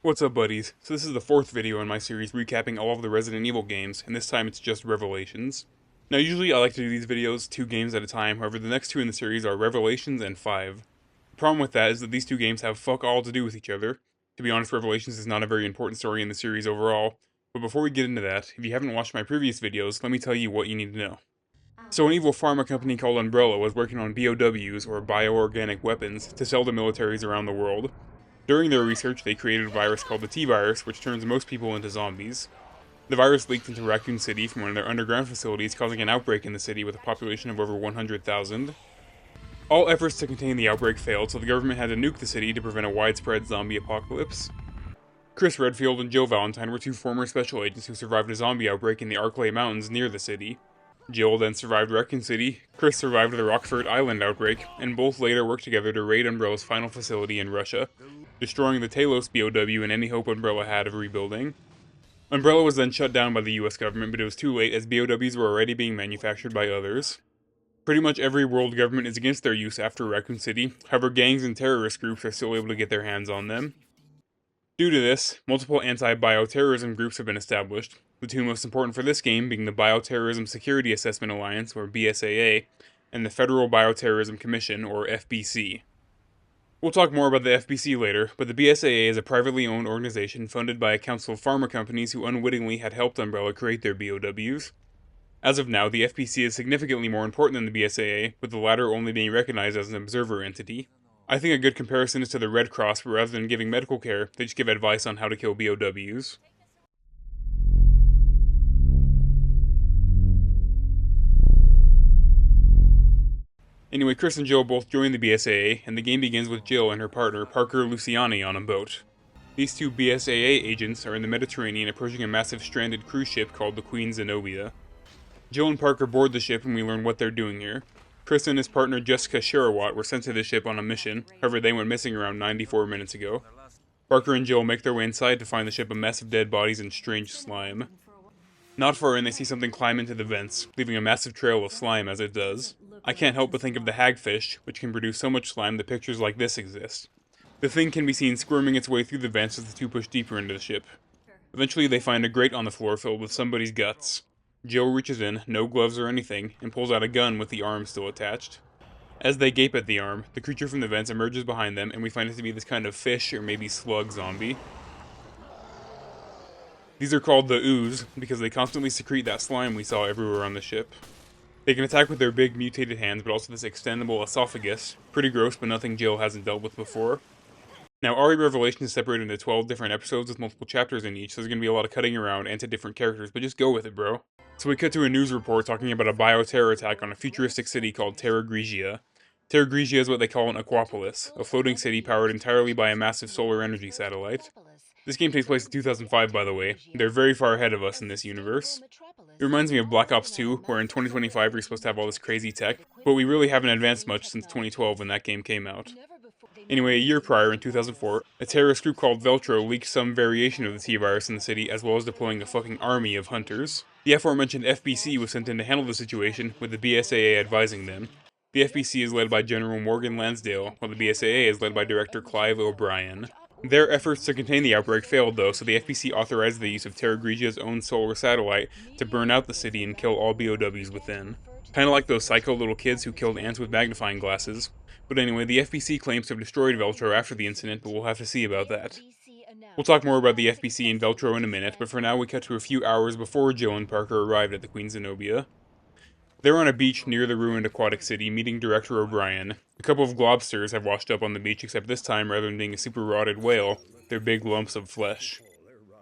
What's up, buddies? So this is the fourth video in my series recapping all of the Resident Evil games, and this time it's just Revelations. Now usually I like to do these videos 2 games at a time, however the next 2 in the series are Revelations and 5. The problem with that is that these 2 games have fuck all to do with each other. To be honest, Revelations is not a very important story in the series overall, but before we get into that, if you haven't watched my previous videos, let me tell you what you need to know. So an evil pharma company called Umbrella was working on BOWs, or bioorganic weapons, to sell to militaries around the world. During their research, they created a virus called the T-virus, which turns most people into zombies. The virus leaked into Raccoon City from one of their underground facilities, causing an outbreak in the city with a population of over 100,000. All efforts to contain the outbreak failed, so the government had to nuke the city to prevent a widespread zombie apocalypse. Chris Redfield and Jill Valentine were 2 former special agents who survived a zombie outbreak in the Arklay Mountains near the city. Jill then survived Raccoon City, Chris survived the Rockford Island outbreak, and both later worked together to raid Umbrella's final facility in Russia, destroying the Talos BOW and any hope Umbrella had of rebuilding. Umbrella was then shut down by the US government, but it was too late as BOWs were already being manufactured by others. Pretty much every world government is against their use after Raccoon City, however gangs and terrorist groups are still able to get their hands on them. Due to this, multiple anti-bioterrorism groups have been established, the 2 most important for this game being the Bioterrorism Security Assessment Alliance, or BSAA, and the Federal Bioterrorism Commission, or FBC. We'll talk more about the FBC later, but the BSAA is a privately owned organization funded by a council of pharma companies who unwittingly had helped Umbrella create their BOWs. As of now, the FBC is significantly more important than the BSAA, with the latter only being recognized as an observer entity. I think a good comparison is to the Red Cross, where rather than giving medical care, they just give advice on how to kill BOWs. Anyway, Chris and Jill both join the BSAA, and the game begins with Jill and her partner, Parker Luciani, on a boat. These 2 BSAA agents are in the Mediterranean approaching a massive stranded cruise ship called the Queen Zenobia. Jill and Parker board the ship and we learn what they're doing here. Chris and his partner Jessica Sharawat were sent to the ship on a mission, however they went missing around 94 minutes ago. Parker and Jill make their way inside to find the ship a mess of dead bodies and strange slime. Not far in, they see something climb into the vents, leaving a massive trail of slime as it does. I can't help but think of the hagfish, which can produce so much slime that pictures like this exist. The thing can be seen squirming its way through the vents as the 2 push deeper into the ship. Eventually they find a grate on the floor filled with somebody's guts. Jill reaches in, no gloves or anything, and pulls out a gun with the arm still attached. As they gape at the arm, the creature from the vents emerges behind them, and we find it to be this kind of fish or maybe slug zombie. These are called the ooze, because they constantly secrete that slime we saw everywhere on the ship. They can attack with their big mutated hands, but also this extendable esophagus. Pretty gross, but nothing Jill hasn't dealt with before. Now, RE Revelation is separated into 12 different episodes with multiple chapters in each, so there's going to be a lot of cutting around and to different characters, but just go with it, bro. So we cut to a news report talking about a bioterror attack on a futuristic city called Terragrigia. Terragrigia is what they call an aquapolis, a floating city powered entirely by a massive solar energy satellite. This game takes place in 2005, by the way. They're very far ahead of us in this universe. It reminds me of Black Ops 2, where in 2025 we're supposed to have all this crazy tech, but we really haven't advanced much since 2012 when that game came out. Anyway, a year prior, in 2004, a terrorist group called Veltro leaked some variation of the T-virus in the city, as well as deploying a fucking army of hunters. The aforementioned FBC was sent in to handle the situation, with the BSAA advising them. The FBC is led by General Morgan Lansdale, while the BSAA is led by Director Clive O'Brien. Their efforts to contain the outbreak failed though, so the FBC authorized the use of Terragrigia's own solar satellite to burn out the city and kill all BOWs within. Kinda like those psycho little kids who killed ants with magnifying glasses. But anyway, the FBC claims to have destroyed Veltro after the incident, but we'll have to see about that. We'll talk more about the FBC and Veltro in a minute, but for now we cut to a few hours before Jill and Parker arrived at the Queen Zenobia. They're on a beach near the ruined aquatic city, meeting Director O'Brien. A couple of globsters have washed up on the beach, except this time, rather than being a super rotted whale, they're big lumps of flesh.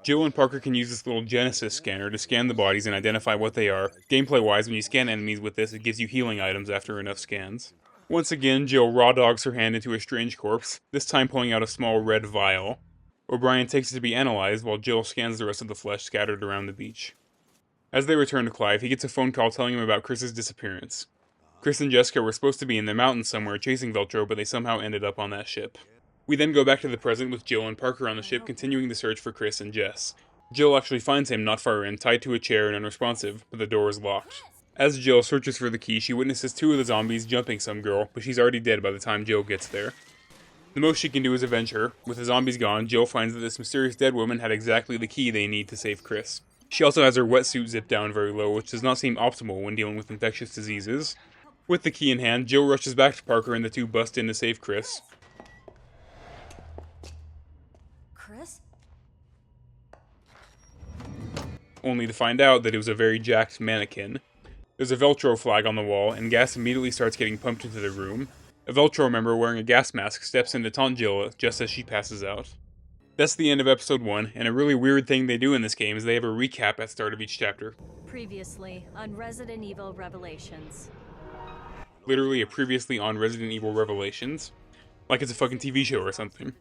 Jill and Parker can use this little Genesis scanner to scan the bodies and identify what they are. Gameplay-wise, when you scan enemies with this, it gives you healing items after enough scans. Once again, Jill raw dogs her hand into a strange corpse, this time pulling out a small red vial. O'Brien takes it to be analyzed, while Jill scans the rest of the flesh scattered around the beach. As they return to Clive, he gets a phone call telling him about Chris's disappearance. Chris and Jessica were supposed to be in the mountains somewhere chasing Veltro, but they somehow ended up on that ship. We then go back to the present with Jill and Parker on the ship continuing the search for Chris and Jess. Jill actually finds him not far in, tied to a chair and unresponsive, but the door is locked. As Jill searches for the key, she witnesses 2 of the zombies jumping some girl, but she's already dead by the time Jill gets there. The most she can do is avenge her. With the zombies gone, Jill finds that this mysterious dead woman had exactly the key they need to save Chris. She also has her wetsuit zipped down very low, which does not seem optimal when dealing with infectious diseases. With the key in hand, Jill rushes back to Parker and the two bust in to save Chris. Chris? Only to find out that it was a very jacked mannequin. There's a Veltro flag on the wall, and gas immediately starts getting pumped into the room. A Veltro member wearing a gas mask steps in to taunt Jill just as she passes out. That's the end of episode 1, and a really weird thing they do in this game is they have a recap at the start of each chapter. Previously on Resident Evil Revelations. Literally a previously on Resident Evil Revelations. Like it's a fucking TV show or something.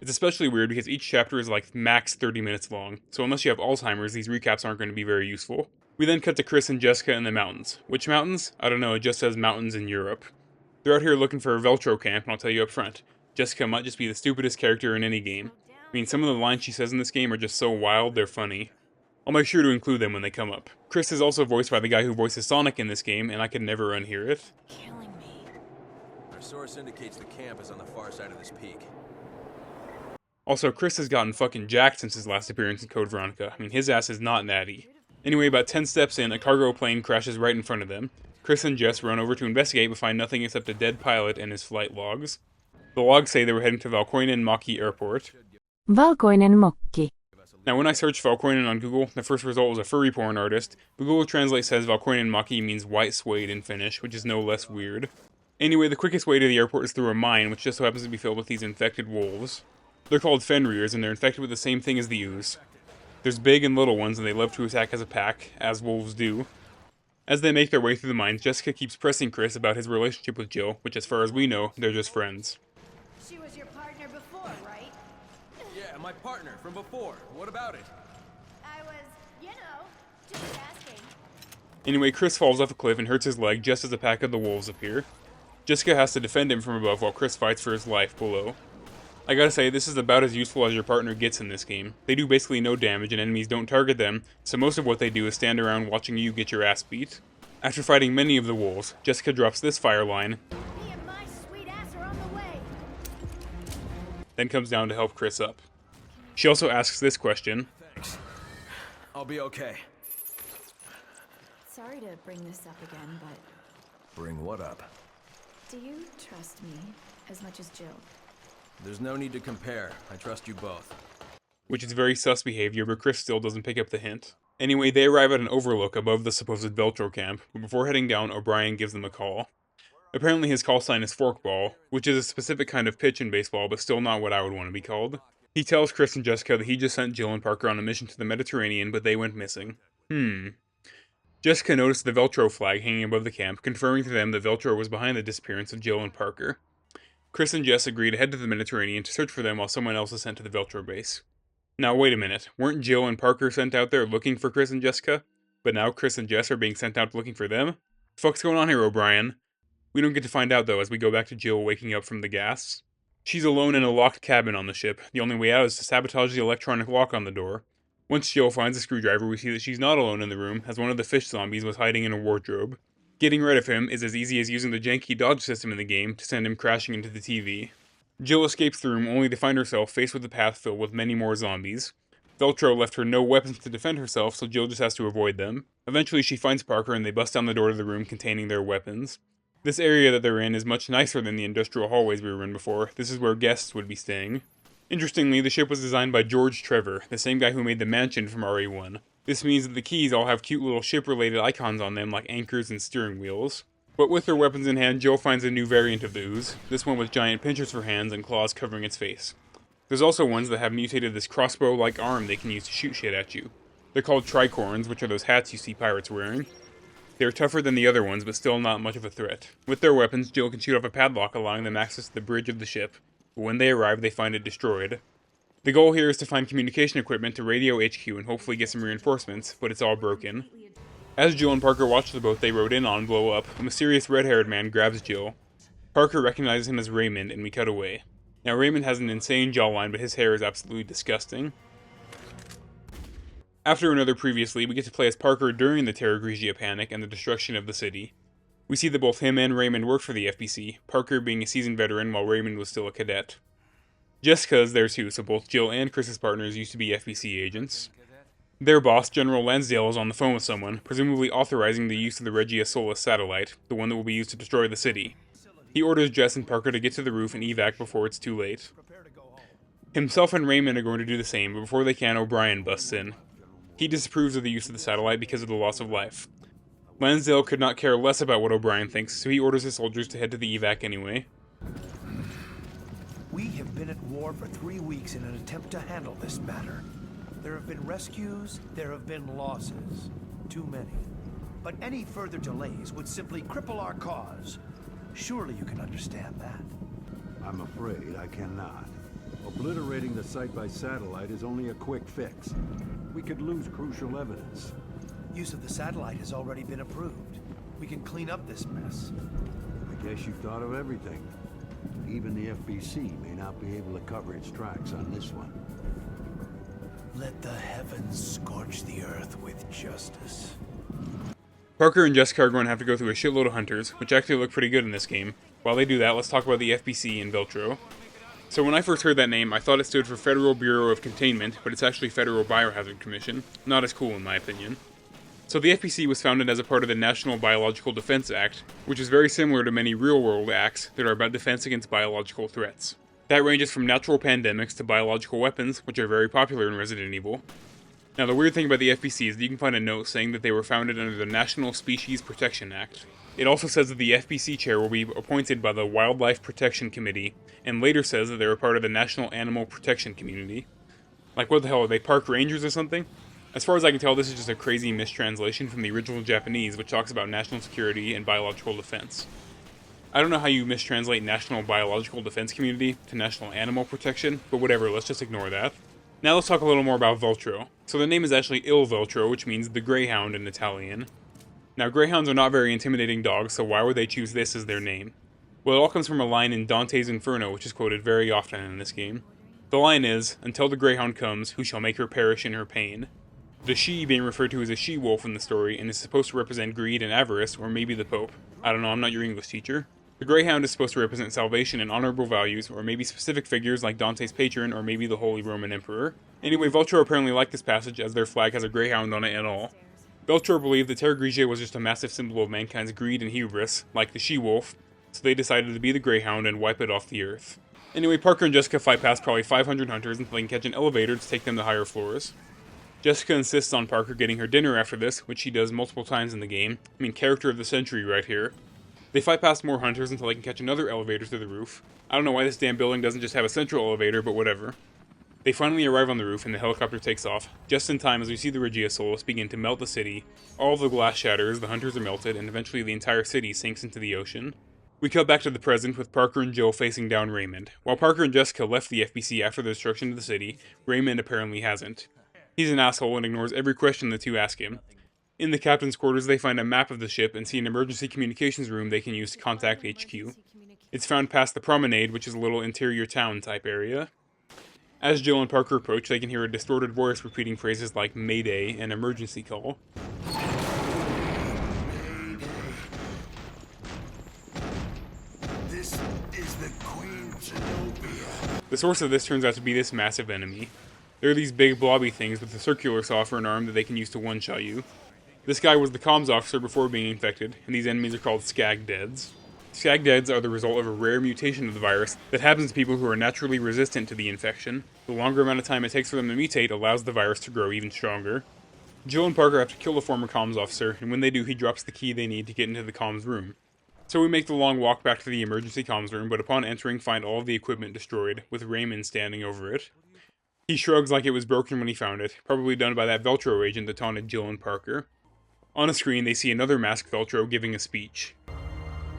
It's especially weird because each chapter is like max 30 minutes long, so unless you have Alzheimer's, these recaps aren't going to be very useful. We then cut to Chris and Jessica in the mountains. Which mountains? I don't know, it just says mountains in Europe. They're out here looking for a Veltro camp, and I'll tell you up front, Jessica might just be the stupidest character in any game. I mean, some of the lines she says in this game are just so wild, they're funny. I'll make sure to include them when they come up. Chris is also voiced by the guy who voices Sonic in this game, and I can never unhear it. Killing me. Our source indicates the camp is on the far side of this peak. Also, Chris has gotten fucking jacked since his last appearance in Code Veronica. I mean, his ass is not natty. Anyway, about 10 steps in, a cargo plane crashes right in front of them. Chris and Jess run over to investigate but find nothing except a dead pilot and his flight logs. The logs say they were heading to Valkoinen Maki Airport. Valkoinen Mokki. Now, when I searched Valkoinen on Google, the first result was a furry porn artist, but Google Translate says Valkoinen Maki means white suede in Finnish, which is no less weird. Anyway, the quickest way to the airport is through a mine, which just so happens to be filled with these infected wolves. They're called Fenrir's, and they're infected with the same thing as the ooze. There's big and little ones, and they love to attack as a pack, as wolves do. As they make their way through the mines, Jessica keeps pressing Chris about his relationship with Jill, which as far as we know, they're just friends. She was your partner before, right? Yeah, my partner from before. What about it? I was, just asking. Anyway, Chris falls off a cliff and hurts his leg just as a pack of the wolves appear. Jessica has to defend him from above while Chris fights for his life below. I gotta say, this is about as useful as your partner gets in this game. They do basically no damage and enemies don't target them, so most of what they do is stand around watching you get your ass beat. After fighting many of the wolves, Jessica drops this fire line, Me and my sweet ass are on the way. then comes down to help Chris up. She also asks this question, Thanks. I'll be okay. Sorry to bring this up again, but Bring what up? do you trust me as much as Jill? There's no need to compare. I trust you both. which is very sus behavior, but Chris still doesn't pick up the hint. Anyway, they arrive at an overlook above the supposed Veltro camp, but before heading down, O'Brien gives them a call. Apparently his call sign is forkball, which is a specific kind of pitch in baseball, but still not what I would want to be called. He tells Chris and Jessica that he just sent Jill and Parker on a mission to the Mediterranean, but they went missing. Jessica noticed the Veltro flag hanging above the camp, confirming to them that Veltro was behind the disappearance of Jill and Parker. Chris and Jess agree to head to the Mediterranean to search for them while someone else is sent to the Veltro base. Now wait a minute, weren't Jill and Parker sent out there looking for Chris and Jessica? But now Chris and Jess are being sent out looking for them? Fuck's going on here, O'Brien? We don't get to find out though as we go back to Jill waking up from the gas. She's alone in a locked cabin on the ship. The only way out is to sabotage the electronic lock on the door. Once Jill finds a screwdriver, we see that she's not alone in the room, as one of the fish zombies was hiding in a wardrobe. Getting rid of him is as easy as using the janky dodge system in the game to send him crashing into the TV. Jill escapes the room only to find herself faced with a path filled with many more zombies. Veltro left her no weapons to defend herself, so Jill just has to avoid them. Eventually she finds Parker and they bust down the door to the room containing their weapons. This area that they're in is much nicer than the industrial hallways we were in before. This is where guests would be staying. Interestingly, the ship was designed by George Trevor, the same guy who made the mansion from RE1. This means that the keys all have cute little ship-related icons on them like anchors and steering wheels. But with their weapons in hand, Jill finds a new variant of the ooze, this one with giant pinchers for hands and claws covering its face. There's also ones that have mutated this crossbow-like arm they can use to shoot shit at you. They're called tricorns, which are those hats you see pirates wearing. They're tougher than the other ones, but still not much of a threat. With their weapons, Jill can shoot off a padlock allowing them access to the bridge of the ship, but when they arrive, they find it destroyed. The goal here is to find communication equipment to radio HQ and hopefully get some reinforcements, but it's all broken. As Jill and Parker watch the boat they rode in on blow up, a mysterious red-haired man grabs Jill. Parker recognizes him as Raymond, and we cut away. Now Raymond has an insane jawline, but his hair is absolutely disgusting. After another previously, we get to play as Parker during the Terragrigia panic and the destruction of the city. We see that both him and Raymond work for the FBC, Parker being a seasoned veteran while Raymond was still a cadet. Jessica is there too, so both Jill and Chris's partners used to be FBC agents. Their boss, General Lansdale, is on the phone with someone, presumably authorizing the use of the Regia Solis satellite, the one that will be used to destroy the city. He orders Jess and Parker to get to the roof and evac before it's too late. Himself and Raymond are going to do the same, but before they can, O'Brien busts in. He disapproves of the use of the satellite because of the loss of life. Lansdale could not care less about what O'Brien thinks, so he orders his soldiers to head to the evac anyway. We have been at war for 3 weeks in an attempt to handle this matter. There have been rescues, there have been losses. Too many. But any further delays would simply cripple our cause. Surely you can understand that. I'm afraid I cannot. Obliterating the site by satellite is only a quick fix. We could lose crucial evidence. Use of the satellite has already been approved. We can clean up this mess. I guess you've thought of everything. Even the FBC may not be able to cover its tracks on this one. Let the heavens scorch the earth with justice. Parker and Jessica are going to have to go through a shitload of hunters, which actually look pretty good in this game. While they do that, let's talk about the FBC and Veltro. So when I first heard that name, I thought it stood for Federal Bureau of Containment, but it's actually Federal Biohazard Commission. Not as cool in my opinion. So the FBC was founded as a part of the National Biological Defense Act, which is very similar to many real-world acts that are about defense against biological threats. That ranges from natural pandemics to biological weapons, which are very popular in Resident Evil. Now the weird thing about the FBC is that you can find a note saying that they were founded under the National Species Protection Act. It also says that the FBC chair will be appointed by the Wildlife Protection Committee, and later says that they were part of the National Animal Protection Community. Like what the hell, are they park rangers or something? As far as I can tell, this is just a crazy mistranslation from the original Japanese, which talks about national security and biological defense. I don't know how you mistranslate National Biological Defense Community to National Animal Protection, but whatever, let's just ignore that. Now let's talk a little more about Veltro. So the name is actually Il Veltro, which means the Greyhound in Italian. Now greyhounds are not very intimidating dogs, so why would they choose this as their name? Well, it all comes from a line in Dante's Inferno, which is quoted very often in this game. The line is, "Until the greyhound comes, who shall make her perish in her pain?" The she being referred to as a she-wolf in the story, and is supposed to represent greed and avarice, or maybe the Pope. I don't know, I'm not your English teacher. The greyhound is supposed to represent salvation and honorable values, or maybe specific figures like Dante's patron, or maybe the Holy Roman Emperor. Anyway, Veltro apparently liked this passage, as their flag has a greyhound on it and all. Veltro believed that Terragrigia was just a massive symbol of mankind's greed and hubris, like the she-wolf, so they decided to be the greyhound and wipe it off the earth. Anyway, Parker and Jessica fight past probably 500 hunters until they can catch an elevator to take them to higher floors. Jessica insists on Parker getting her dinner after this, which she does multiple times in the game. I mean, character of the century right here. They fight past more hunters until they can catch another elevator to the roof. I don't know why this damn building doesn't just have a central elevator, but whatever. They finally arrive on the roof and the helicopter takes off, just in time as we see the Regia Solis begin to melt the city. All of the glass shatters, the hunters are melted, and eventually the entire city sinks into the ocean. We cut back to the present with Parker and Jill facing down Raymond. While Parker and Jessica left the FBC after the destruction of the city, Raymond apparently hasn't. He's an asshole and ignores every question the two ask him. In the captain's quarters, they find a map of the ship and see an emergency communications room they can use to contact HQ. It's found past the promenade, which is a little interior town type area. As Jill and Parker approach, they can hear a distorted voice repeating phrases like Mayday and emergency call. This is the Queen Zenobia. The source of this turns out to be this massive enemy. There are these big blobby things with a circular saw for an arm that they can use to one-shot you. This guy was the comms officer before being infected, and these enemies are called Skag Deads. Skag Deads are the result of a rare mutation of the virus that happens to people who are naturally resistant to the infection. The longer amount of time it takes for them to mutate allows the virus to grow even stronger. Jill and Parker have to kill the former comms officer, and when they do, he drops the key they need to get into the comms room. So we make the long walk back to the emergency comms room, but upon entering find all of the equipment destroyed, with Raymond standing over it. He shrugs like it was broken when he found it, probably done by that Veltro agent that taunted Jill and Parker. On a screen, they see another masked Veltro giving a speech.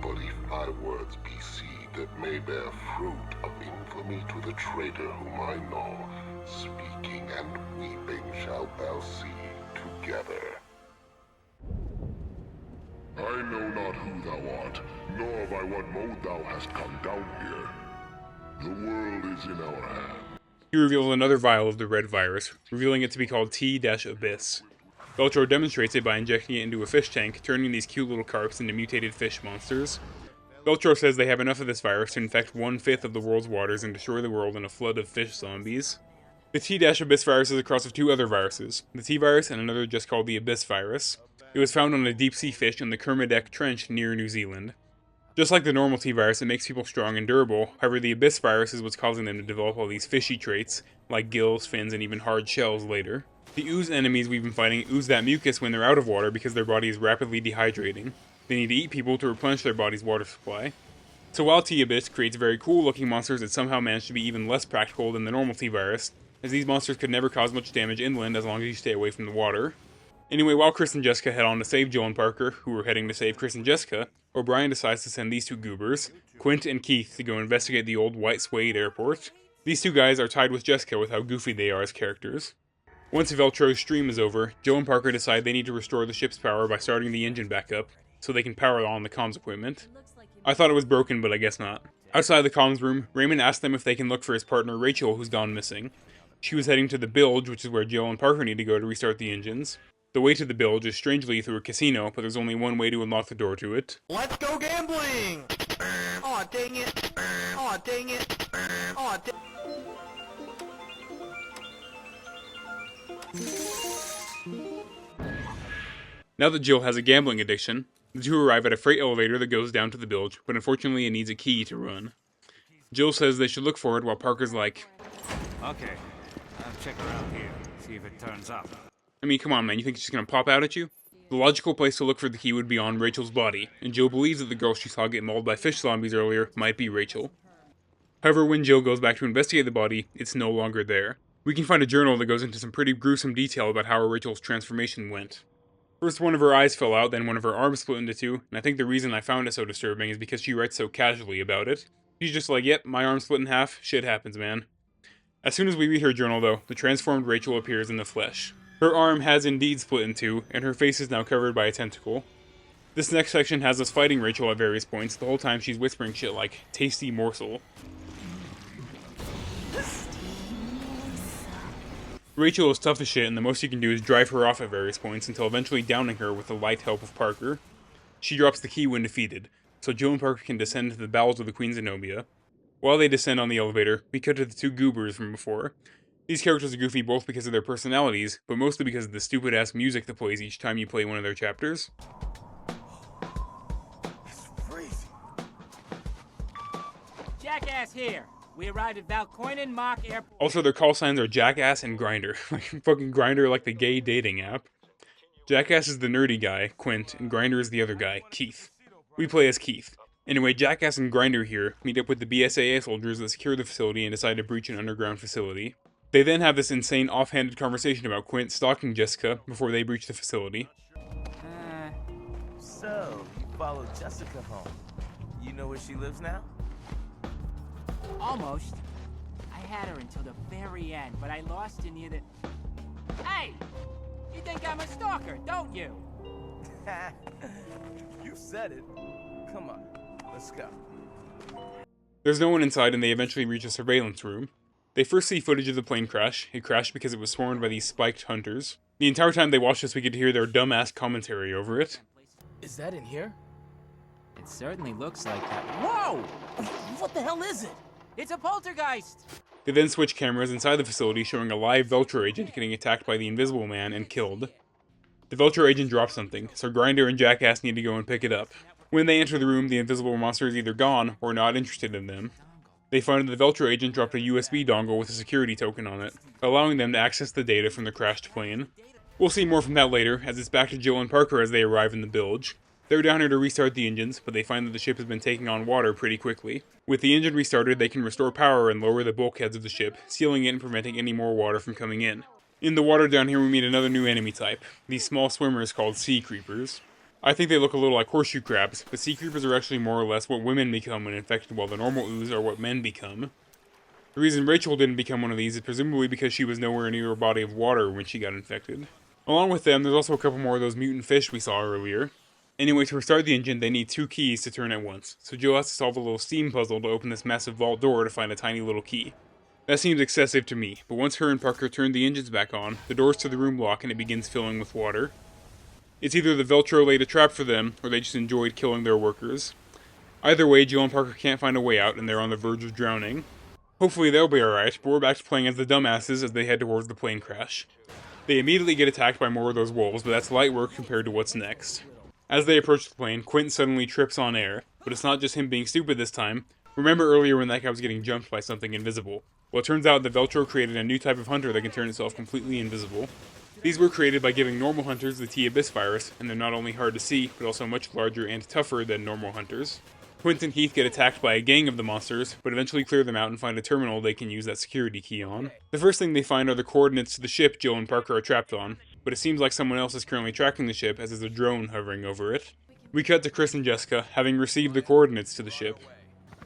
But if my words be seed that may bear fruit of infamy to the traitor whom I know, speaking and weeping shalt thou see together. I know not who thou art, nor by what mode thou hast come down here. The world is in our hands. He reveals another vial of the red virus, revealing it to be called T-Abyss. Veltro demonstrates it by injecting it into a fish tank, turning these cute little carps into mutated fish monsters. Veltro says they have enough of this virus to infect 1/5 of the world's waters and destroy the world in a flood of fish zombies. The T-Abyss virus is a cross of two other viruses, the T-virus and another just called the Abyss virus. It was found on a deep-sea fish in the Kermadec Trench near New Zealand. Just like the normal T-virus, it makes people strong and durable, however the Abyss virus is what's causing them to develop all these fishy traits, like gills, fins, and even hard shells later. The ooze enemies we've been fighting ooze that mucus when they're out of water because their body is rapidly dehydrating. They need to eat people to replenish their body's water supply. So while T-Abyss creates very cool looking monsters that somehow manage to be even less practical than the normal T-virus, as these monsters could never cause much damage inland as long as you stay away from the water. Anyway, while Chris and Jessica head on to save Jill and Parker, who were heading to save Chris and Jessica, O'Brien decides to send these two goobers, Quint and Keith, to go investigate the old white suede airport. These two guys are tied with Jessica with how goofy they are as characters. Once Veltro's stream is over, Jill and Parker decide they need to restore the ship's power by starting the engine back up, so they can power on the comms equipment. I thought it was broken, but I guess not. Outside the comms room, Raymond asks them if they can look for his partner Rachel, who's gone missing. She was heading to the bilge, which is where Jill and Parker need to go to restart the engines. The way to the bilge is strangely through a casino, but there's only one way to unlock the door to it. Let's go gambling! Aw, dang it! Aw, dang it! Aw, dang Now that Jill has a gambling addiction, the two arrive at a freight elevator that goes down to the bilge, but unfortunately it needs a key to run. Jill says they should look for it while Parker's like, Okay, I'll check around here, see if it turns up. I mean, come on man, you think it's just gonna pop out at you? The logical place to look for the key would be on Rachel's body, and Jill believes that the girl she saw get mauled by fish zombies earlier might be Rachel. However, when Jill goes back to investigate the body, it's no longer there. We can find a journal that goes into some pretty gruesome detail about how Rachel's transformation went. First one of her eyes fell out, then one of her arms split into two, and I think the reason I found it so disturbing is because she writes so casually about it. She's just like, yep, my arm split in half, shit happens, man. As soon as we read her journal though, the transformed Rachel appears in the flesh. Her arm has indeed split in two, and her face is now covered by a tentacle. This next section has us fighting Rachel at various points, the whole time she's whispering shit like, tasty morsel. Rachel is tough as shit, and the most you can do is drive her off at various points until eventually downing her with the light help of Parker. She drops the key when defeated, so Jill and Parker can descend into the bowels of the Queen Zenobia. While they descend on the elevator, we cut to the two goobers from before. These characters are goofy both because of their personalities, but mostly because of the stupid-ass music that plays each time you play one of their chapters. It's freezing. Jackass here! We arrived at Valcoinen Mock Airport. Also, their call signs are Jackass and Grinder. Like fucking Grinder like the gay dating app. Jackass is the nerdy guy, Quint, and Grinder is the other guy, Keith. We play as Keith. Anyway, Jackass and Grinder here meet up with the BSAA soldiers that secure the facility and decide to breach an underground facility. They then have this insane offhanded conversation about Quint stalking Jessica before they breach the facility. So, you followed Jessica home. You know where she lives now? Almost. I had her until the very end, but I lost her near the... Hey! You think I'm a stalker, don't you? You said it. Come on, let's go. There's no one inside and they eventually reach a surveillance room. They first see footage of the plane crash. It crashed because it was swarmed by these spiked hunters. The entire time they watch this, we get to hear their dumbass commentary over it. Is that in here? It certainly looks like that. Whoa! What the hell is it? It's a poltergeist! They then switch cameras inside the facility showing a live Veltro agent getting attacked by the Invisible Man and killed. The Veltro agent drops something, so Grinder and Jackass need to go and pick it up. When they enter the room, the invisible monster is either gone or not interested in them. They find that the Veltro agent dropped a USB dongle with a security token on it, allowing them to access the data from the crashed plane. We'll see more from that later, as it's back to Jill and Parker as they arrive in the bilge. They're down here to restart the engines, but they find that the ship has been taking on water pretty quickly. With the engine restarted, they can restore power and lower the bulkheads of the ship, sealing it and preventing any more water from coming in. In the water down here we meet another new enemy type, these small swimmers called sea creepers. I think they look a little like horseshoe crabs, but sea creepers are actually more or less what women become when infected, while the normal ooze are what men become. The reason Rachel didn't become one of these is presumably because she was nowhere near a body of water when she got infected. Along with them, there's also a couple more of those mutant fish we saw earlier. Anyway, to restart the engine, they need 2 keys to turn at once, so Jill has to solve a little steam puzzle to open this massive vault door to find a tiny little key. That seems excessive to me, but once her and Parker turn the engines back on, the doors to the room lock and it begins filling with water. It's either the Veltro laid a trap for them, or they just enjoyed killing their workers. Either way, Jill and Parker can't find a way out and they're on the verge of drowning. Hopefully they'll be alright, but we're back to playing as the dumbasses as they head towards the plane crash. They immediately get attacked by more of those wolves, but that's light work compared to what's next. As they approach the plane, Quentin suddenly trips on air, but it's not just him being stupid this time. Remember earlier when that guy was getting jumped by something invisible? Well, it turns out that Veltro created a new type of hunter that can turn itself completely invisible. These were created by giving normal hunters the T-Abyss virus, and they're not only hard to see, but also much larger and tougher than normal hunters. Quint and Heath get attacked by a gang of the monsters, but eventually clear them out and find a terminal they can use that security key on. The first thing they find are the coordinates to the ship Jill and Parker are trapped on, but it seems like someone else is currently tracking the ship as there's a drone hovering over it. We cut to Chris and Jessica, having received the coordinates to the ship.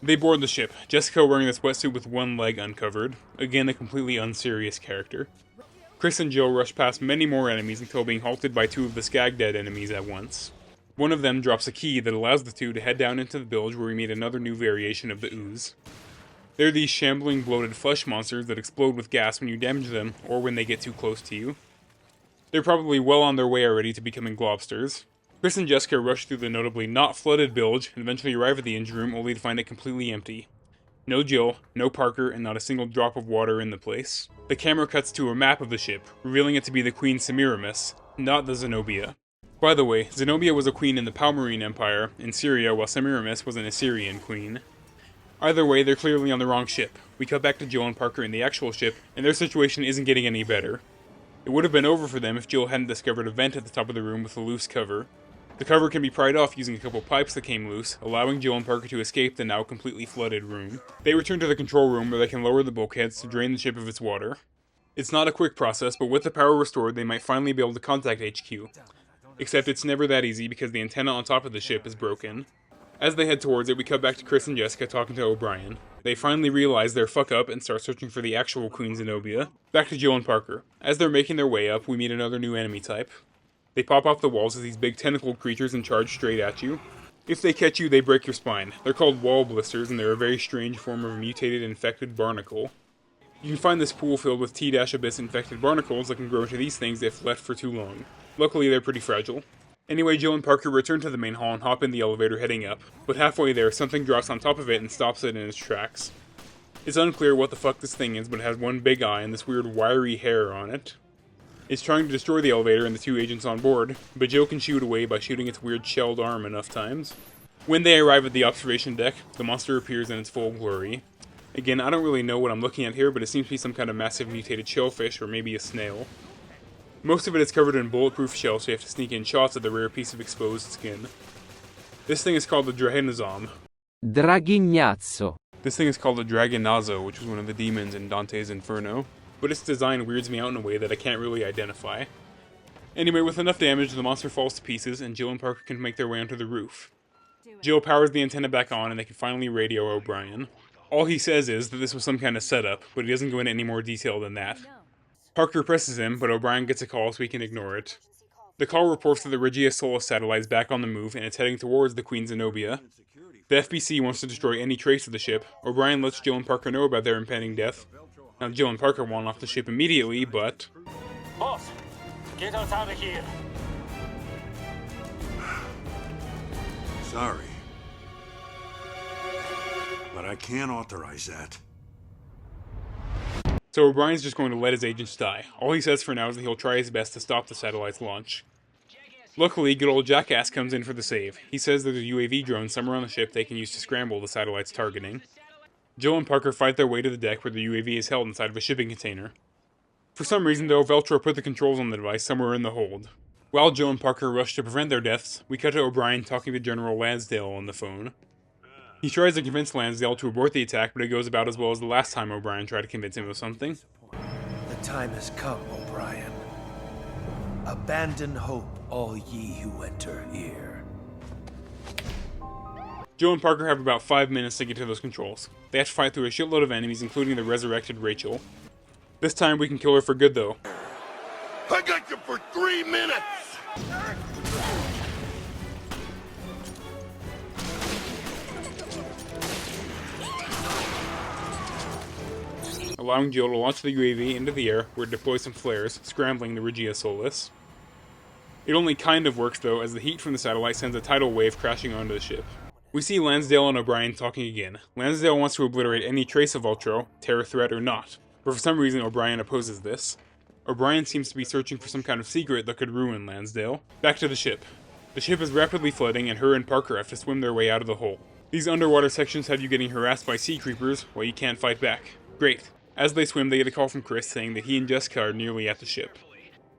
They board the ship, Jessica wearing this wetsuit with one leg uncovered, again a completely unserious character. Chris and Jill rush past many more enemies until being halted by two of the Skag-Dead enemies at once. One of them drops a key that allows the two to head down into the bilge where we meet another new variation of the ooze. They're these shambling, bloated flesh monsters that explode with gas when you damage them or when they get too close to you. They're probably well on their way already to becoming globsters. Chris and Jessica rush through the notably not flooded bilge and eventually arrive at the engine room only to find it completely empty. No Jill, no Parker, and not a single drop of water in the place. The camera cuts to a map of the ship, revealing it to be the Queen Semiramis, not the Zenobia. By the way, Zenobia was a queen in the Palmyrene Empire in Syria, while Semiramis was an Assyrian queen. Either way, they're clearly on the wrong ship. We cut back to Jill and Parker in the actual ship, and their situation isn't getting any better. It would have been over for them if Jill hadn't discovered a vent at the top of the room with a loose cover. The cover can be pried off using a couple pipes that came loose, allowing Jill and Parker to escape the now completely flooded room. They return to the control room where they can lower the bulkheads to drain the ship of its water. It's not a quick process, but with the power restored, they might finally be able to contact HQ. Except it's never that easy because the antenna on top of the ship is broken. As they head towards it, we cut back to Chris and Jessica talking to O'Brien. They finally realize their fuck up and start searching for the actual Queen Zenobia. Back to Jill and Parker. As they're making their way up, we meet another new enemy type. They pop off the walls as these big tentacled creatures and charge straight at you. If they catch you, they break your spine. They're called wall blisters, and they're a very strange form of a mutated infected barnacle. You can find this pool filled with T-Abyss infected barnacles that can grow into these things if left for too long. Luckily, they're pretty fragile. Anyway, Jill and Parker return to the main hall and hop in the elevator heading up, but halfway there, something drops on top of it and stops it in its tracks. It's unclear what the fuck this thing is, but it has one big eye and this weird wiry hair on it. It's trying to destroy the elevator and the two agents on board, but Jill can shoo it away by shooting its weird shelled arm enough times. When they arrive at the observation deck, the monster appears in its full glory. Again, I don't really know what I'm looking at here, but it seems to be some kind of massive mutated shellfish or maybe a snail. Most of it is covered in bulletproof shell, so you have to sneak in shots of the rare piece of exposed skin. This thing is called the Drahenazom. Dragignazzo. This thing is called the Dragonazzo, which was one of the demons in Dante's Inferno, but its design weirds me out in a way that I can't really identify. Anyway, with enough damage, the monster falls to pieces, and Jill and Parker can make their way onto the roof. Jill powers the antenna back on, and they can finally radio O'Brien. All he says is that this was some kind of setup, but he doesn't go into any more detail than that. Parker presses him, but O'Brien gets a call so he can ignore it. The call reports that the Regia Solis satellite is back on the move, and it's heading towards the Queen Zenobia. The FBC wants to destroy any trace of the ship. O'Brien lets Jill and Parker know about their impending death. Now, Jill and Parker want off the ship immediately, but... Boss, get us out of here. Sorry. But I can't authorize that. So O'Brien's just going to let his agents die. All he says for now is that he'll try his best to stop the satellite's launch. Luckily, good old Jackass comes in for the save. He says there's a UAV drone somewhere on the ship they can use to scramble the satellite's targeting. Jill and Parker fight their way to the deck where the UAV is held inside of a shipping container. For some reason though, Veltro put the controls on the device somewhere in the hold. While Jill and Parker rush to prevent their deaths, we cut to O'Brien talking to General Lansdale on the phone. He tries to convince Lansdale to abort the attack, but it goes about as well as the last time O'Brien tried to convince him of something. The time has come, O'Brien. Abandon hope, all ye who enter here. Jill and Parker have about 5 minutes to get to those controls. They have to fight through a shitload of enemies, including the resurrected Rachel. This time we can kill her for good, though. I got you for 3 minutes! Allowing Jill to launch the UAV into the air, where it deploys some flares, scrambling the Regia Solis. It only kind of works, though, as the heat from the satellite sends a tidal wave crashing onto the ship. We see Lansdale and O'Brien talking again. Lansdale wants to obliterate any trace of Veltro, terror threat or not, but for some reason O'Brien opposes this. O'Brien seems to be searching for some kind of secret that could ruin Lansdale. Back to the ship. The ship is rapidly flooding and her and Parker have to swim their way out of the hole. These underwater sections have you getting harassed by sea creepers while you can't fight back. Great. As they swim, they get a call from Chris saying that he and Jessica are nearly at the ship.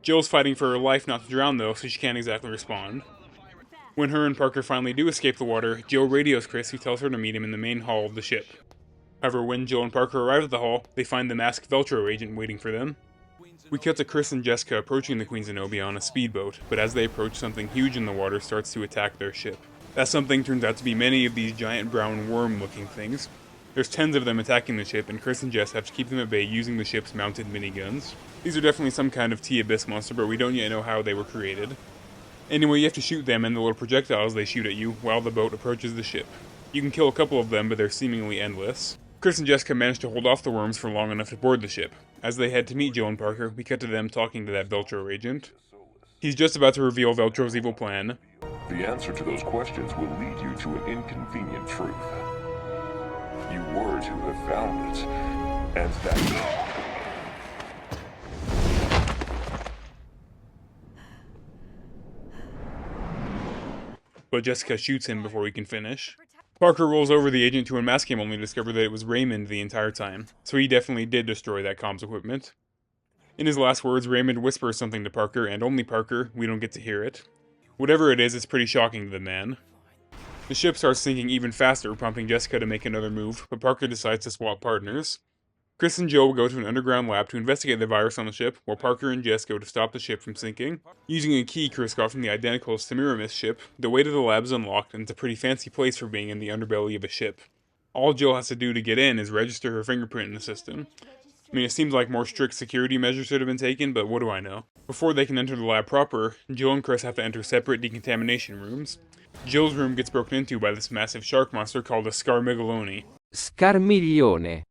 Jill's fighting for her life not to drown though, so she can't exactly respond. When her and Parker finally do escape the water, Jill radios Chris, who tells her to meet him in the main hall of the ship. However, when Jill and Parker arrive at the hall, they find the masked Veltro agent waiting for them. We cut to Chris and Jessica approaching the Queen Zenobia on a speedboat, but as they approach, something huge in the water starts to attack their ship. That something turns out to be many of these giant brown worm-looking things. There's tens of them attacking the ship, and Chris and Jess have to keep them at bay using the ship's mounted miniguns. These are definitely some kind of T-Abyss monster, but we don't yet know how they were created. Anyway, you have to shoot them and the little projectiles they shoot at you while the boat approaches the ship. You can kill a couple of them, but they're seemingly endless. Chris and Jessica manage to hold off the worms for long enough to board the ship. As they head to meet Jill and Parker, we cut to them talking to that Veltro agent. He's just about to reveal Veltro's evil plan. The answer to those questions will lead you to an inconvenient truth. You were to have found it, and that... But Jessica shoots him before he can finish. Parker rolls over the agent to unmask him only to discover that it was Raymond the entire time, so he definitely did destroy that comms equipment. In his last words, Raymond whispers something to Parker, and only Parker, we don't get to hear it. Whatever it is, it's pretty shocking to the man. The ship starts sinking even faster, prompting Jessica to make another move, but Parker decides to swap partners. Chris and Joe go to an underground lab to investigate the virus on the ship, while Parker and Jess go to stop the ship from sinking. Using a key Chris got from the identical Semiramis ship, the way to the lab is unlocked, and it's a pretty fancy place for being in the underbelly of a ship. All Jill has to do to get in is register her fingerprint in the system. I mean, it seems like more strict security measures should have been taken, but what do I know? Before they can enter the lab proper, Jill and Chris have to enter separate decontamination rooms. Jill's room gets broken into by this massive shark monster called a Scarmiglione. Scarmiglione.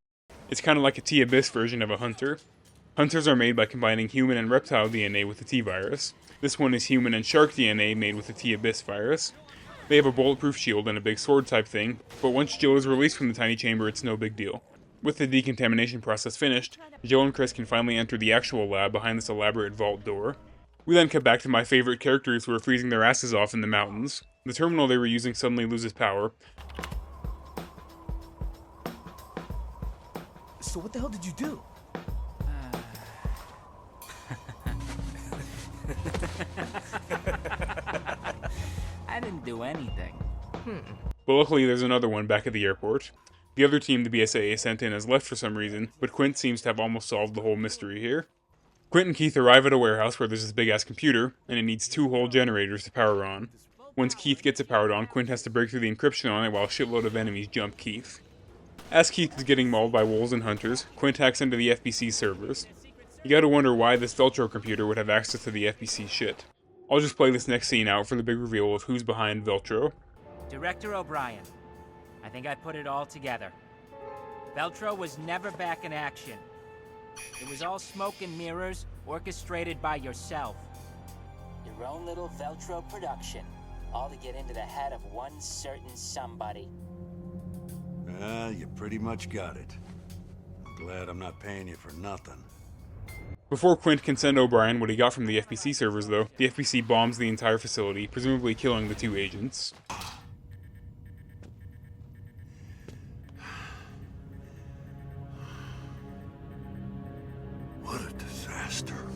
It's kind of like a T-Abyss version of a hunter. Hunters are made by combining human and reptile DNA with the T-virus. This one is human and shark DNA made with the T-Abyss virus. They have a bulletproof shield and a big sword type thing, but once Jill is released from the tiny chamber, it's no big deal. With the decontamination process finished, Jill and Chris can finally enter the actual lab behind this elaborate vault door. We then cut back to my favorite characters who are freezing their asses off in the mountains. The terminal they were using suddenly loses power. So what the hell did you do? I didn't do anything. But luckily there's another one back at the airport. The other team the BSAA sent in has left for some reason, but Quint seems to have almost solved the whole mystery here. Quint and Keith arrive at a warehouse where there's this big-ass computer, and it needs 2 whole generators to power on. Once Keith gets it powered on, Quint has to break through the encryption on it while a shitload of enemies jump Keith. As Keith is getting mauled by wolves and hunters, Quint hacks into the FBC servers. You gotta wonder why this Veltro computer would have access to the FBC shit. I'll just play this next scene out for the big reveal of who's behind Veltro. Director O'Brien, I think I put it all together. Veltro was never back in action. It was all smoke and mirrors, orchestrated by yourself. Your own little Veltro production, all to get into the head of one certain somebody. You pretty much got it. I'm glad I'm not paying you for nothing. Before Quint can send O'Brien what he got from the FBC servers, though, the FBC bombs the entire facility, presumably killing the 2 agents. What a disaster.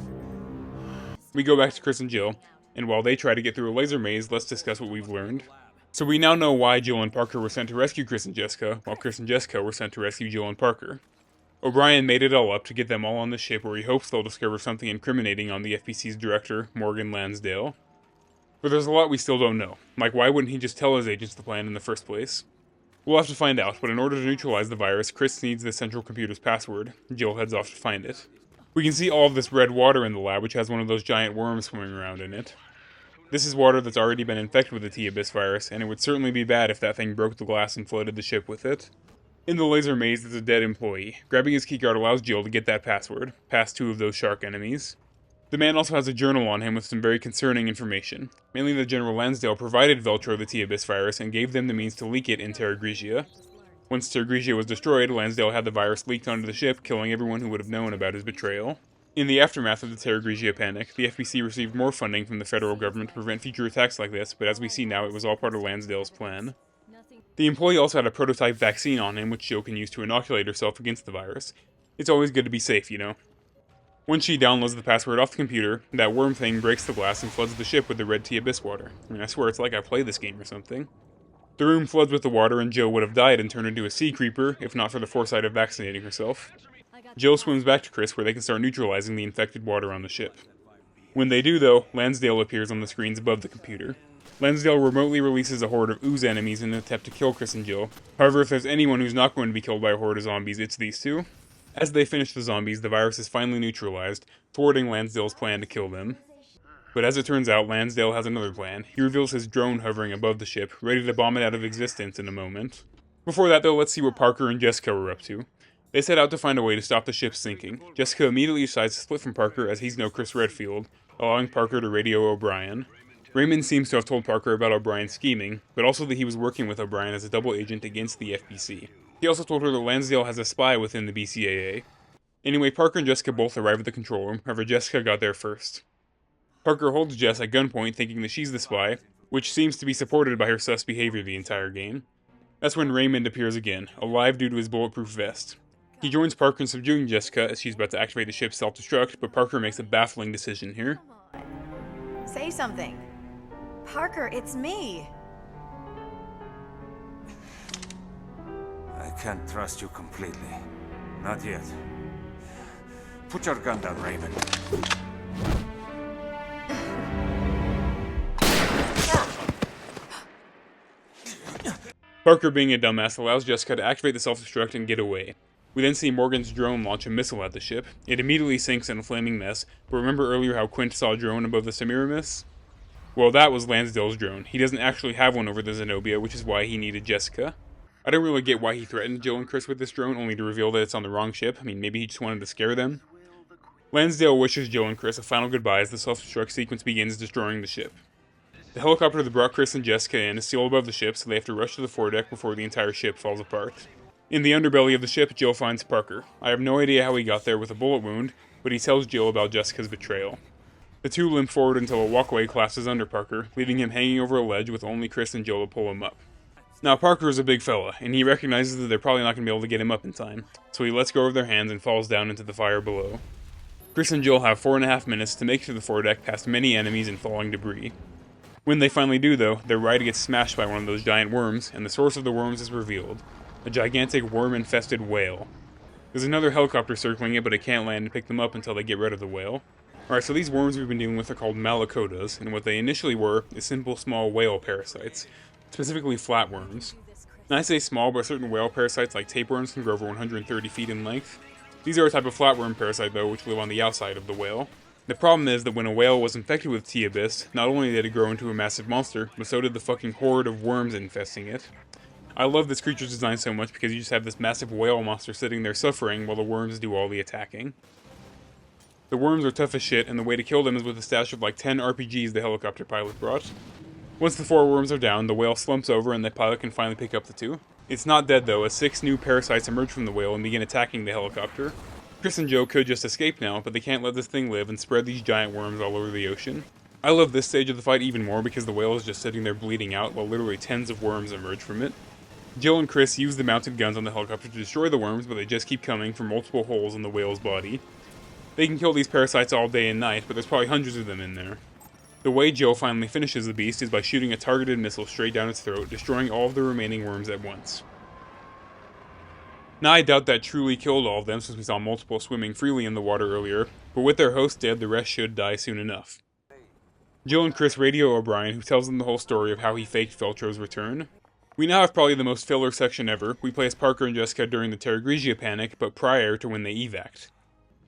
We go back to Chris and Jill, and while they try to get through a laser maze, let's discuss what we've learned. So we now know why Jill and Parker were sent to rescue Chris and Jessica, while Chris and Jessica were sent to rescue Jill and Parker. O'Brien made it all up to get them all on the ship where he hopes they'll discover something incriminating on the FBC's director, Morgan Lansdale. But there's a lot we still don't know, like why wouldn't he just tell his agents the plan in the first place? We'll have to find out, but in order to neutralize the virus, Chris needs the central computer's password. Jill heads off to find it. We can see all of this red water in the lab, which has one of those giant worms swimming around in it. This is water that's already been infected with the T-Abyss virus, and it would certainly be bad if that thing broke the glass and flooded the ship with it. In the laser maze, there's a dead employee. Grabbing his keycard allows Jill to get that password, past 2 of those shark enemies. The man also has a journal on him with some very concerning information. Mainly that General Lansdale provided Veltro the T-Abyss virus and gave them the means to leak it in Terragrigia. Once Terragrigia was destroyed, Lansdale had the virus leaked onto the ship, killing everyone who would have known about his betrayal. In the aftermath of the Terragrigia panic, the FBC received more funding from the federal government to prevent future attacks like this, but as we see now, it was all part of Lansdale's plan. The employee also had a prototype vaccine on him, which Jill can use to inoculate herself against the virus. It's always good to be safe, you know. Once she downloads the password off the computer, that worm thing breaks the glass and floods the ship with the red T-Abyss water. I mean, I swear it's like I played this game or something. The room floods with the water and Jill would have died and turned into a sea creeper, if not for the foresight of vaccinating herself. Jill swims back to Chris where they can start neutralizing the infected water on the ship. When they do, though, Lansdale appears on the screens above the computer. Lansdale remotely releases a horde of ooze enemies in an attempt to kill Chris and Jill. However, if there's anyone who's not going to be killed by a horde of zombies, it's these two. As they finish the zombies, the virus is finally neutralized, thwarting Lansdale's plan to kill them. But as it turns out, Lansdale has another plan. He reveals his drone hovering above the ship, ready to bomb it out of existence in a moment. Before that, though, let's see what Parker and Jessica were up to. They set out to find a way to stop the ship sinking. Jessica immediately decides to split from Parker as he's no Chris Redfield, allowing Parker to radio O'Brien. Raymond seems to have told Parker about O'Brien's scheming, but also that he was working with O'Brien as a double agent against the FBC. He also told her that Lansdale has a spy within the BCAA. Anyway, Parker and Jessica both arrive at the control room, however Jessica got there first. Parker holds Jess at gunpoint thinking that she's the spy, which seems to be supported by her sus behavior the entire game. That's when Raymond appears again, alive due to his bulletproof vest. He joins Parker in subduing Jessica as she's about to activate the ship's self-destruct, but Parker makes a baffling decision here. Say something. Parker, it's me. I can't trust you completely. Not yet. Put your gun down, Raymond. Parker, being a dumbass, allows Jessica to activate the self-destruct and get away. We then see Morgan's drone launch a missile at the ship. It immediately sinks in a flaming mess, but remember earlier how Quint saw a drone above the Semiramis? Well, that was Lansdale's drone. He doesn't actually have one over the Zenobia, which is why he needed Jessica. I don't really get why he threatened Jill and Chris with this drone, only to reveal that it's on the wrong ship. I mean, maybe he just wanted to scare them. Lansdale wishes Jill and Chris a final goodbye as the self-destruct sequence begins destroying the ship. The helicopter that brought Chris and Jessica in is still above the ship, so they have to rush to the foredeck before the entire ship falls apart. In the underbelly of the ship, Jill finds Parker. I have no idea how he got there with a bullet wound, but he tells Jill about Jessica's betrayal. The two limp forward until a walkway collapses under Parker, leaving him hanging over a ledge with only Chris and Jill to pull him up. Now, Parker is a big fella, and he recognizes that they're probably not going to be able to get him up in time, so he lets go of their hands and falls down into the fire below. Chris and Jill have 4.5 minutes to make it to the foredeck past many enemies and falling debris. When they finally do, though, their ride gets smashed by one of those giant worms, and the source of the worms is revealed. A gigantic worm-infested whale. There's another helicopter circling it, but it can't land and pick them up until they get rid of the whale. Alright, so these worms we've been dealing with are called malacotas, and what they initially were is simple small whale parasites, specifically flatworms. And I say small, but certain whale parasites like tapeworms can grow over 130 feet in length. These are a type of flatworm parasite, though, which live on the outside of the whale. The problem is that when a whale was infected with T-Abyss, not only did it grow into a massive monster, but so did the fucking horde of worms infesting it. I love this creature's design so much because you just have this massive whale monster sitting there suffering while the worms do all the attacking. The worms are tough as shit, and the way to kill them is with a stash of like 10 RPGs the helicopter pilot brought. Once the 4 worms are down, the whale slumps over and the pilot can finally pick up the 2. It's not dead though, as 6 new parasites emerge from the whale and begin attacking the helicopter. Chris and Joe could just escape now, but they can't let this thing live and spread these giant worms all over the ocean. I love this stage of the fight even more because the whale is just sitting there bleeding out while literally tens of worms emerge from it. Jill and Chris use the mounted guns on the helicopter to destroy the worms, but they just keep coming from multiple holes in the whale's body. They can kill these parasites all day and night, but there's probably hundreds of them in there. The way Jill finally finishes the beast is by shooting a targeted missile straight down its throat, destroying all of the remaining worms at once. Now I doubt that truly killed all of them since we saw multiple swimming freely in the water earlier, but with their host dead, the rest should die soon enough. Jill and Chris radio O'Brien, who tells them the whole story of how he faked Veltro's return. We now have probably the most filler section ever. We play as Parker and Jessica during the Terragrigia panic, but prior to when they evac'd.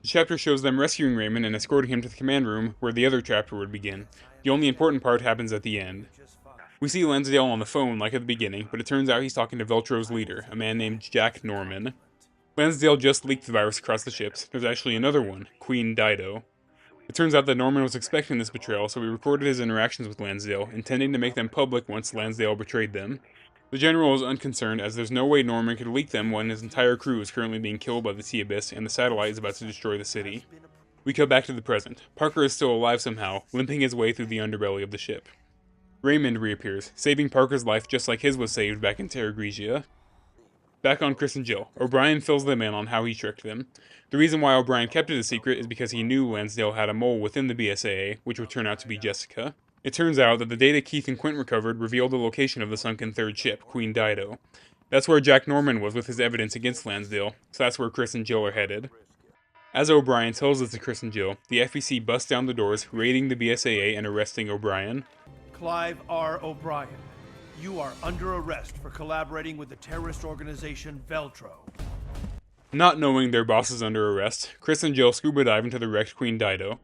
The chapter shows them rescuing Raymond and escorting him to the command room, where the other chapter would begin. The only important part happens at the end. We see Lansdale on the phone like at the beginning, but it turns out he's talking to Veltro's leader, a man named Jack Norman. Lansdale just leaked the virus across the ships. There's actually another one, Queen Dido. It turns out that Norman was expecting this betrayal, so he recorded his interactions with Lansdale, intending to make them public once Lansdale betrayed them. The General is unconcerned, as there's no way Norman could leak them when his entire crew is currently being killed by the T-Abyss and the satellite is about to destroy the city. We cut back to the present. Parker is still alive somehow, limping his way through the underbelly of the ship. Raymond reappears, saving Parker's life just like his was saved back in Terragrigia. Back on Chris and Jill, O'Brien fills them in on how he tricked them. The reason why O'Brien kept it a secret is because he knew Lansdale had a mole within the BSAA, which would turn out to be Jessica. It turns out that the data Keith and Quint recovered revealed the location of the sunken third ship, Queen Dido. That's where Jack Norman was with his evidence against Lansdale, so that's where Chris and Jill are headed. As O'Brien tells this to Chris and Jill, the FBC busts down the doors, raiding the BSAA and arresting O'Brien. Clive R. O'Brien, you are under arrest for collaborating with the terrorist organization Veltro. Not knowing their boss is under arrest, Chris and Jill scuba dive into the wrecked Queen Dido.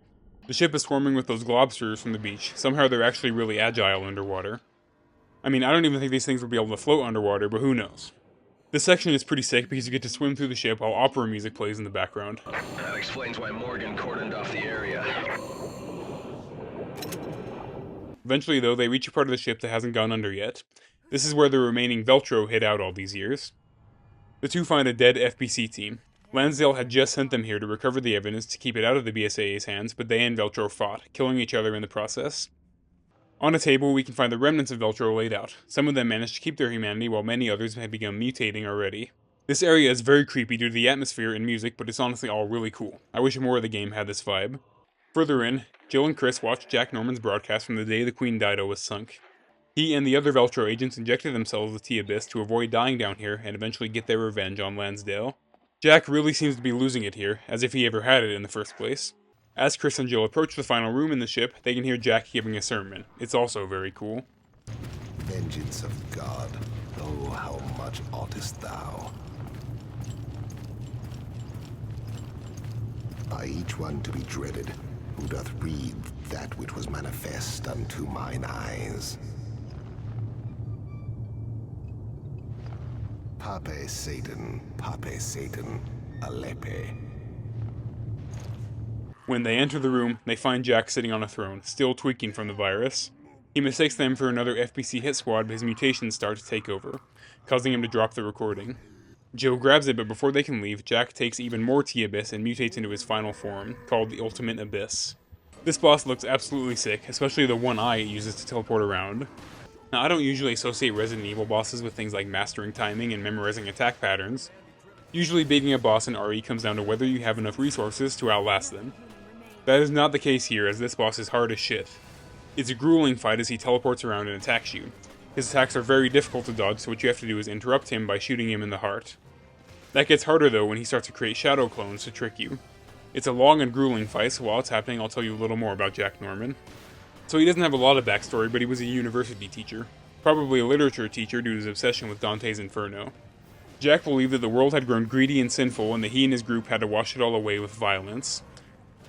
The ship is swarming with those globsters from the beach. Somehow they're actually really agile underwater. I mean, I don't even think these things would be able to float underwater, but who knows. This section is pretty sick because you get to swim through the ship while opera music plays in the background. That explains why Morgan cordoned off the area. Eventually, though, they reach a part of the ship that hasn't gone under yet. This is where the remaining Veltro hid out all these years. The two find a dead FBC team. Lansdale had just sent them here to recover the evidence to keep it out of the BSAA's hands, but they and Veltro fought, killing each other in the process. On a table, we can find the remnants of Veltro laid out. Some of them managed to keep their humanity, while many others have begun mutating already. This area is very creepy due to the atmosphere and music, but it's honestly all really cool. I wish more of the game had this vibe. Further in, Jill and Chris watch Jack Norman's broadcast from the day the Queen Dido was sunk. He and the other Veltro agents injected themselves with T-Abyss to avoid dying down here and eventually get their revenge on Lansdale. Jack really seems to be losing it here, as if he ever had it in the first place. As Chris and Jill approach the final room in the ship, they can hear Jack giving a sermon. It's also very cool. Vengeance of God, oh, how much oughtest thou? By each one to be dreaded, who doth read that which was manifest unto mine eyes. Pape Satan, Alepe. When they enter the room, they find Jack sitting on a throne, still tweaking from the virus. He mistakes them for another FBC hit squad, but his mutations start to take over, causing him to drop the recording. Jill grabs it, but before they can leave, Jack takes even more T-Abyss and mutates into his final form, called the Ultimate Abyss. This boss looks absolutely sick, especially the one eye it uses to teleport around. Now, I don't usually associate Resident Evil bosses with things like mastering timing and memorizing attack patterns. Usually beating a boss in RE comes down to whether you have enough resources to outlast them. That is not the case here, as this boss is hard as shit. It's a grueling fight as he teleports around and attacks you. His attacks are very difficult to dodge, so what you have to do is interrupt him by shooting him in the heart. That gets harder though when he starts to create shadow clones to trick you. It's a long and grueling fight, so while it's happening I'll tell you a little more about Jack Norman. So he doesn't have a lot of backstory, but he was a university teacher. Probably a literature teacher due to his obsession with Dante's Inferno. Jack believed that the world had grown greedy and sinful and that he and his group had to wash it all away with violence.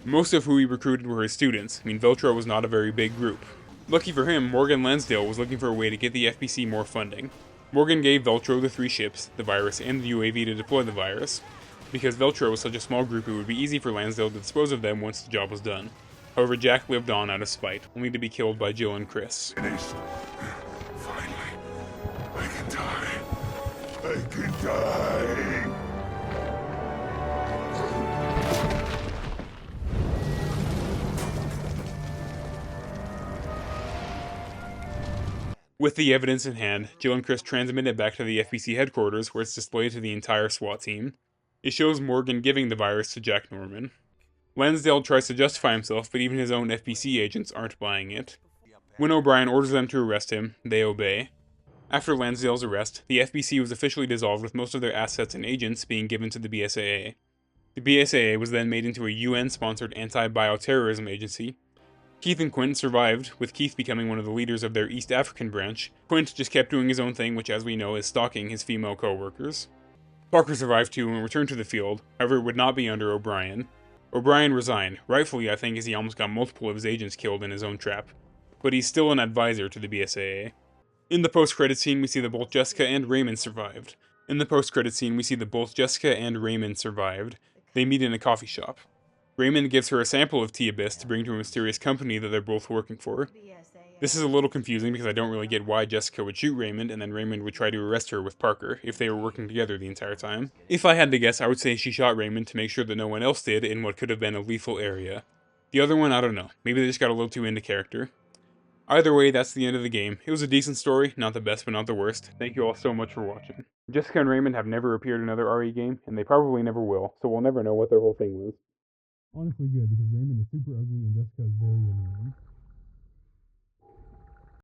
Most of who he recruited were his students. Veltro was not a very big group. Lucky for him, Morgan Lansdale was looking for a way to get the FBC more funding. Morgan gave Veltro the 3 ships, the virus, and the UAV to deploy the virus. Because Veltro was such a small group, it would be easy for Lansdale to dispose of them once the job was done. However, Jack lived on out of spite, only to be killed by Jill and Chris. Finished. Finally, I can die. I can die. With the evidence in hand, Jill and Chris transmit it back to the FBC headquarters where it's displayed to the entire SWAT team. It shows Morgan giving the virus to Jack Norman. Lansdale tries to justify himself, but even his own FBC agents aren't buying it. When O'Brien orders them to arrest him, they obey. After Lansdale's arrest, the FBC was officially dissolved with most of their assets and agents being given to the BSAA. The BSAA was then made into a UN-sponsored anti-bioterrorism agency. Keith and Quint survived, with Keith becoming one of the leaders of their East African branch. Quint just kept doing his own thing, which as we know is stalking his female co-workers. Parker survived too and returned to the field, however it would not be under O'Brien. O'Brien resigned, rightfully I think as he almost got multiple of his agents killed in his own trap, but he's still an advisor to the BSAA. In the post-credit scene we see that both Jessica and Raymond survived. They meet in a coffee shop. Raymond gives her a sample of T-Abyss to bring to a mysterious company that they're both working for. This is a little confusing because I don't really get why Jessica would shoot Raymond and then Raymond would try to arrest her with Parker if they were working together the entire time. If I had to guess, I would say she shot Raymond to make sure that no one else did in what could have been a lethal area. The other one, I don't know. Maybe they just got a little too into character. Either way, that's the end of the game. It was a decent story, not the best but not the worst. Thank you all so much for watching. Jessica and Raymond have never appeared in another RE game, and they probably never will, so we'll never know what their whole thing was. Honestly good, because Raymond is super ugly and Jessica is very annoying.